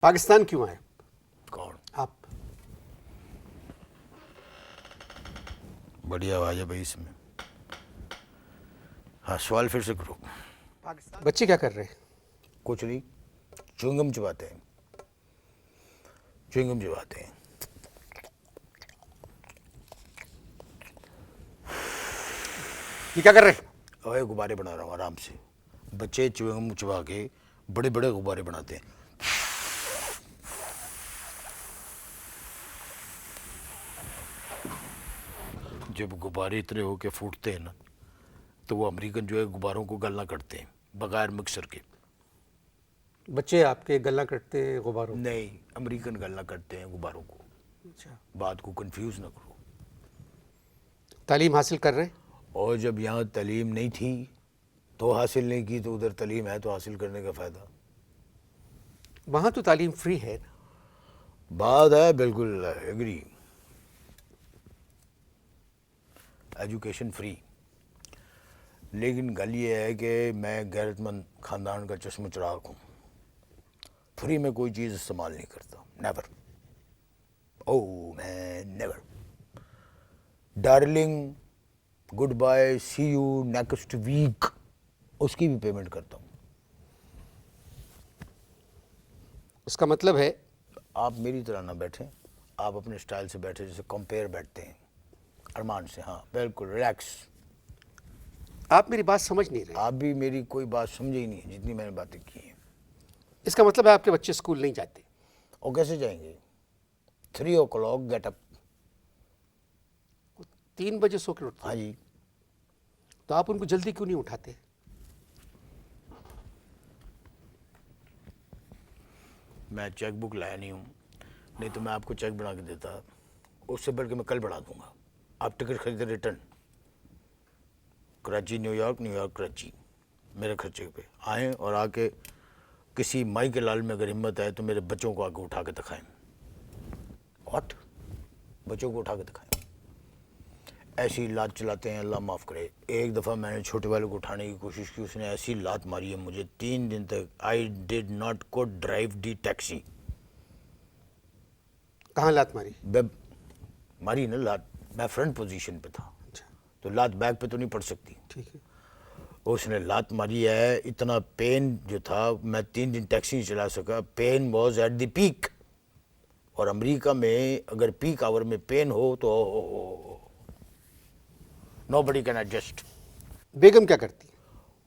पाकिस्तान क्यों आए कौन? आप? बढ़िया आवाज है भाई इसमें। हाँ, सवाल फिर से करो। पाकिस्तान बच्चे क्या कर रहे हैं? कुछ नहीं, च्युइंगम चबाते हैं, च्युइंगम चबाते हैं। ये क्या कर रहे हैं? और गुब्बारे बना रहा हूँ आराम से। बच्चे च्युइंगम चबा के बड़े बड़े गुब्बारे बनाते हैं। जब गुब्बारे इतने हो के फूटते हैं ना, तो वो अमेरिकन जो है गुब्बारों को गलना करते हैं बगैर मिक्सर के। बच्चे आपके गला कटते हैं गुब्बारों? नहीं, अमेरिकन गलना करते हैं गुब्बारों को। अच्छा। बात को कंफ्यूज ना करो। तालीम हासिल कर रहे हैं? और जब यहाँ तालीम नहीं थी तो हासिल नहीं की, तो उधर तालीम है तो हासिल करने का फ़ायदा। वहाँ तो तालीम फ्री है ना? बात है, बिल्कुल एग्री। Education free. लेकिन गल ये है कि मैं गैरतमंद ख़ानदान का चश्म चिराग हूँ। फ्री में कोई चीज़ इस्तेमाल नहीं करता, never. Oh man, never. Darling, good bye, see you next week, उसकी भी पेमेंट करता हूँ। उसका मतलब है आप मेरी तरह ना बैठें, आप अपने स्टाइल से बैठे जैसे कंपेयर बैठते हैं अरमान से। हाँ बिल्कुल, रिलैक्स। आप मेरी बात समझ नहीं रहे। आप भी मेरी कोई बात समझे ही नहीं जितनी मैंने बातें की हैं। इसका मतलब है आपके बच्चे स्कूल नहीं जाते? और कैसे जाएंगे? 3 o'clock गेट अप। 3 बजे सो के उठते हाँ हैं। जी। तो आप उनको जल्दी क्यों नहीं उठाते? मैं चेक बुक लाया नहीं हूँ, नहीं तो मैं आपको चेक बना के देता। उससे बढ़ के मैं कल बढ़ा दूंगा। आप टिकट खरीदे return, Karachi New York, New York Karachi, मेरे खर्चे पे आएँ और आके किसी माई के लाल में अगर हिम्मत है तो मेरे बच्चों को आके उठा के दिखाएं। व्हाट? बच्चों को उठा के दिखाएं? ऐसी लात चलाते हैं, अल्लाह माफ़ करे। एक दफ़ा मैंने छोटे वाले को उठाने की कोशिश की, उसने ऐसी लात मारी है मुझे 3 दिन तक। I did not could drive the taxi. कहाँ लात मारी? बेब मारी ना लात, मैं फ्रंट पोजीशन पे था, अच्छा, तो लात बैक पे तो नहीं पड़ सकती। ठीक है। उसने लात मारी है, इतना पेन जो था, मैं 3 दिन टैक्सी नहीं चला सका। Pain was at the peak. और अमेरिका में अगर पीक आवर में पेन हो तो नोबडी कैन एडजस्ट। बेगम क्या करती है?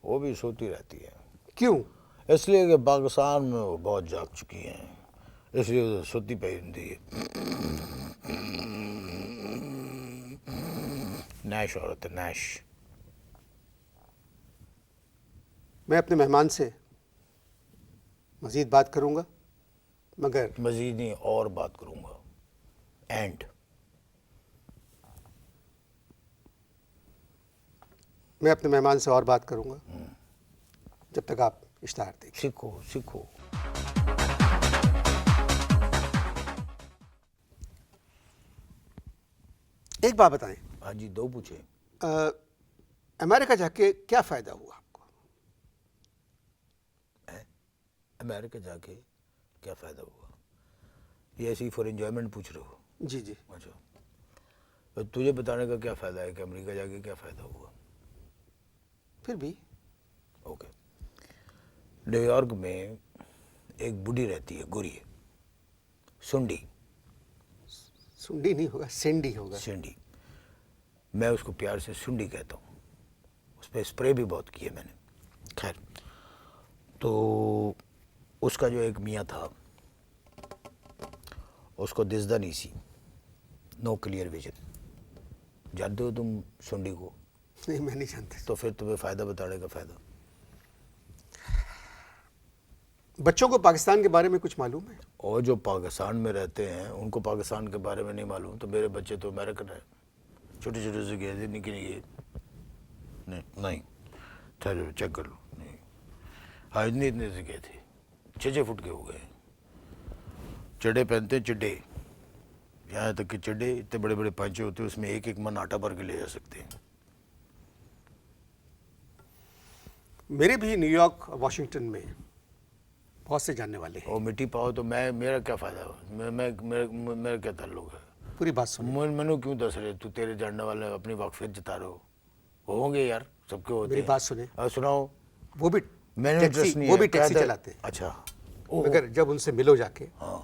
वो भी सोती रहती है, क्यों? इसलिए कि पाकिस्तान में वो बहुत जाग चुकी हैं, इसलिए वो सोती पे हिंदी है। नैश औरत है, नैश। मैं अपने मेहमान से मज़ीद बात करूंगा, मगर मजीद नहीं और बात करूंगा। एंड मैं अपने मेहमान से और बात करूंगा जब तक आप इश्ताहार देखें। सीखो सीखो। एक बात बताएं, हाँ जी, 2 पूछे। अमेरिका जाके क्या फ़ायदा हुआ आपको? अमेरिका जाके क्या फ़ायदा हुआ? ये ऐसी फॉर एंजॉयमेंट पूछ रहे हो? जी जी। अच्छा, तो तुझे बताने का क्या फ़ायदा है कि अमेरिका जाके क्या फ़ायदा हुआ? फिर भी ओके। न्यूयॉर्क में एक बूढ़ी रहती है, गोरी, सुंडी। सुंडी नहीं होगा, सेंडी होगा। सिंडी, मैं उसको प्यार से सुंडी कहता हूँ। उस पर स्प्रे भी बहुत किए मैंने। खैर, तो उसका जो एक मियाँ था, उसको दिसदा नहीं सी, नो क्लियर विजन। जानते हो तुम सुंडी को? नहीं, मैं नहीं जानता। तो फिर तुम्हें फ़ायदा बताने का फ़ायदा। बच्चों को पाकिस्तान के बारे में कुछ मालूम है? और जो पाकिस्तान में रहते हैं उनको पाकिस्तान के बारे में नहीं मालूम। तो मेरे बच्चे तो अमेरिकन है, छोटे छोटे से गए थे, निके निके। नहीं नहीं, ठहरो चेक कर लो। नहीं, हाँ इतने इतने से गए थे, 6-6 फुट के हो गए। चड्डे पहनते हैं, चड्डे, यहाँ तक कि चड्डे इतने बड़े बड़े पांचे होते हैं, उसमें एक एक मन आटा भर के ले जा सकते हैं। मेरे भी न्यूयॉर्क और वाशिंगटन में बहुत से जानने वाले हैं। और मिट्टी पाओ तो मैं मेरा क्या फ़ायदा? मेरा क्या ताल्लुक है? पूरी बात सुनिए। मैनू क्यों दस रहे? तू तेरे जानने वाले अपनी वाकफियत जता रहे हो। होंगे यार, सबके होते मेरी हैं। बात सुने। सुनाओ। वो भी मैंने इंटरेस्ट नहीं वो है, भी टैक्सी कहते- चलाते हैं। अच्छा। मगर जब उनसे मिलो जाके हाँ।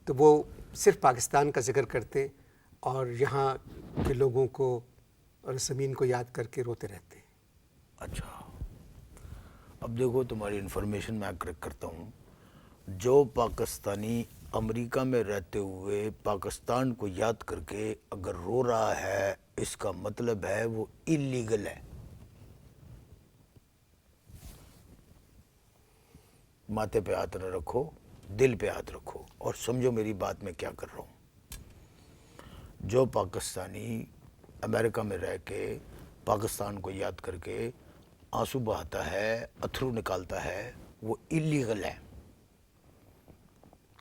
तो वो सिर्फ पाकिस्तान का जिक्र करते और यहाँ के लोगों को और ज़मीन को याद करके रोते रहते हैं। अच्छा, अब देखो तुम्हारी इन्फॉर्मेशन मैं करेक्ट करता हूँ। जो पाकिस्तानी अमेरिका में रहते हुए पाकिस्तान को याद करके अगर रो रहा है, इसका मतलब है वो इलीगल है। माथे पे हाथ न रखो, दिल पे हाथ रखो और समझो मेरी बात मैं क्या कर रहा हूँ। जो पाकिस्तानी अमेरिका में रह के पाकिस्तान को याद करके आंसू बहाता है, अथरू निकालता है, वो इलीगल है।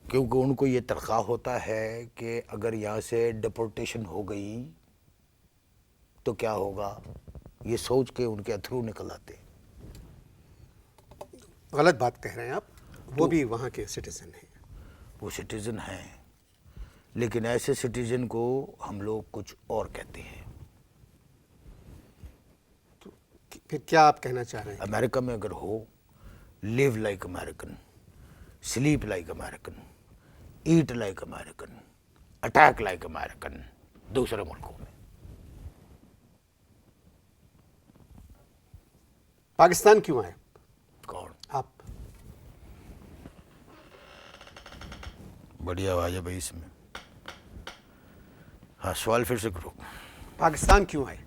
क्योंकि उनको ये तनख्वाह होता है कि अगर यहाँ से डिपोर्टेशन हो गई तो क्या होगा, ये सोच के उनके अथरू निकल आते। गलत बात कह रहे हैं आप। वो भी वहाँ के सिटीजन हैं। वो सिटीज़न हैं, लेकिन ऐसे सिटीज़न को हम लोग कुछ और कहते हैं। फिर क्या आप कहना चाह रहे हैं? अमेरिका में अगर हो, live like American, sleep like American, eat like American, attack like American दूसरे मुल्कों में। पाकिस्तान क्यों आए कौन? आप? बड़ी आवाज़ है भाई इसमें। हाँ, सवाल फिर से करो। पाकिस्तान क्यों आए?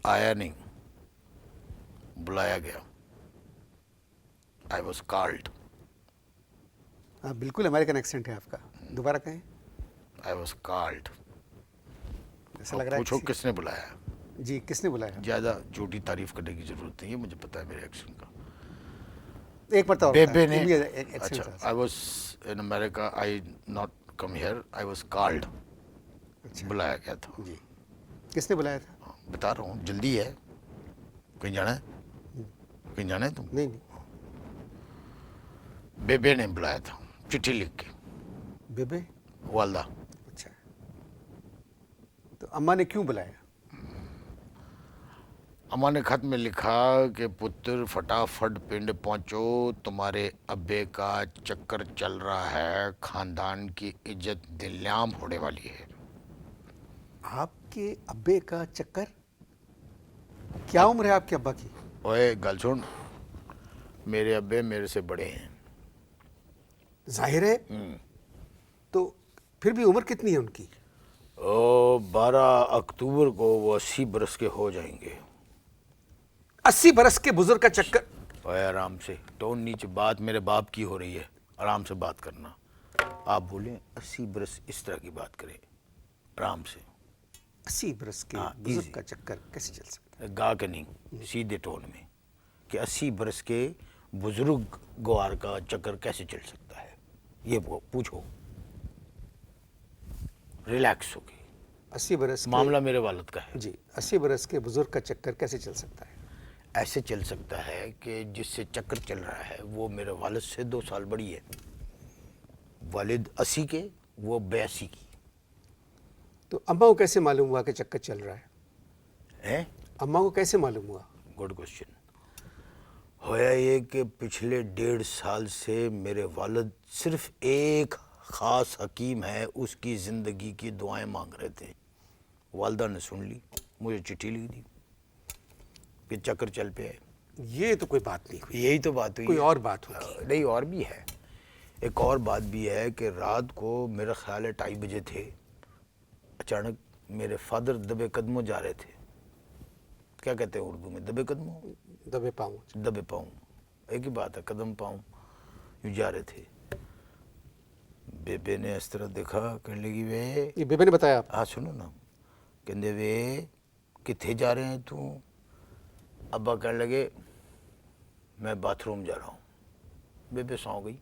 आया नहीं, बुलाया गया। I was called. आप बिल्कुल अमेरिकन एक्सेंट है आपका। दोबारा कहें। I was called. ऐसा लग रहा है पूछो किसने बुलाया? जी, किसने बुलाया? ज़्यादा झूठी तारीफ करने की ज़रूरत नहीं है, मुझे पता है मेरे एक्शन का। एक बार तो बेबे ने। एक्सेंट अच्छा, I was in America, I not come here, I was called. अच्छा बुलाया गया था। जी। किसने बुलाया था? बता रहा हूँ, जल्दी है। कहीं जाना है? कहीं जाना है तुम? नहीं नहीं। बेबे ने बुलाया था, चिट्ठी लिख के। बेबे? वालदा। अच्छा, तो अम्मा ने क्यों बुलाया? अम्मा ने खत में लिखा कि पुत्र फटाफट पिंड पहुंचो, तुम्हारे अब्बे का चक्कर चल रहा है, खानदान की इज्जत दिल्लाम होने वाली है। आपके अब्बे का चक्कर? क्या उम्र है आपके अब्बा की? ओए गल सुन, मेरे अब्बे मेरे से बड़े हैं। जाहिर है। तो फिर भी उम्र कितनी है उनकी? ओ 12 अक्टूबर को वो 80 बरस के हो जाएंगे। 80 बरस के बुजुर्ग का चक्कर? ओए आराम से, टोन नीचे, बात मेरे बाप की हो रही है, आराम से बात करना। आप बोलें 80 बरस, इस तरह की बात करें आराम से। 80 बरस के हाँ, बुजुर्ग easy। का चक्कर कैसे चल सकता है? गा के नहीं, सीधे टोन में कि 80 बरस के बुजुर्ग ग्वार का चक्कर कैसे चल सकता है, ये वो पूछो रिलैक्स होके। 80 बरस मामला मेरे वालिद का है। जी, 80 बरस के बुजुर्ग का चक्कर कैसे चल सकता है? ऐसे चल सकता है कि जिससे चक्कर चल रहा है वो मेरे वालिद से 2 साल बड़ी है। वालिद 80 के, वो 82 की। तो अम्मा को कैसे मालूम हुआ कि चक्कर चल रहा है? हैं? अम्मा को कैसे मालूम हुआ? Good question. होया ये कि पिछले 1.5 साल से मेरे वालिद सिर्फ एक ख़ास हकीम है, उसकी ज़िंदगी की दुआएं मांग रहे थे। वालदा ने सुन ली, मुझे चिट्ठी लिख दी कि चक्कर चल पे है। ये तो कोई बात नहीं हुई। यही तो बात हुई कोई है। और बात होगी। नहीं, और भी है। एक और बात भी है कि रात को मेरा ख्याल है 2:30 बजे थे, अचानक मेरे फादर दबे कदमों जा रहे थे। क्या कहते हैं उर्दू में? दबे कदमों, दबे पाऊँ। दबे पाँव, एक ही बात है, कदम पाँव, यूँ जा रहे थे। बेबे ने इस तरह देखा, कहने लगी वे, ये बेबे ने बताया आप? हाँ सुनो ना, कहते वे किथे जा रहे हैं तू? अब्बा कहने लगे मैं बाथरूम जा रहा हूँ। बेबे सौ गई।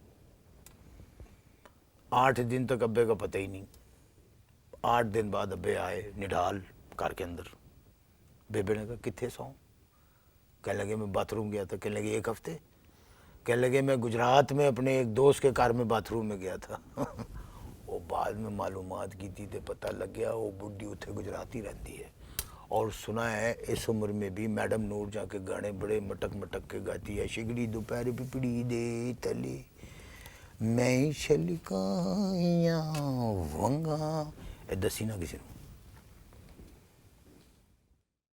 8 दिन तक अब्बे का पता ही नहीं। 8 दिन बाद अब्बे आए निढाल कार के अंदर। बेबे ने कहा किथे सौ? कहने लगे मैं बाथरूम गया था। कहने लगे 1 हफ्ते? कह लगे मैं गुजरात में अपने एक दोस्त के कार में बाथरूम में गया था वो बाद में मालूमात की थी तो पता लग गया वो बुढ़ी उत्थे गुजराती रहती है और सुना है इस उम्र में भी मैडम नूर जाके गाने बड़े मटक मटक के गाती है शिगड़ी दोपहर पिपड़ी दे तले मैं छलकाइयां वंगा ए दसी ना किसी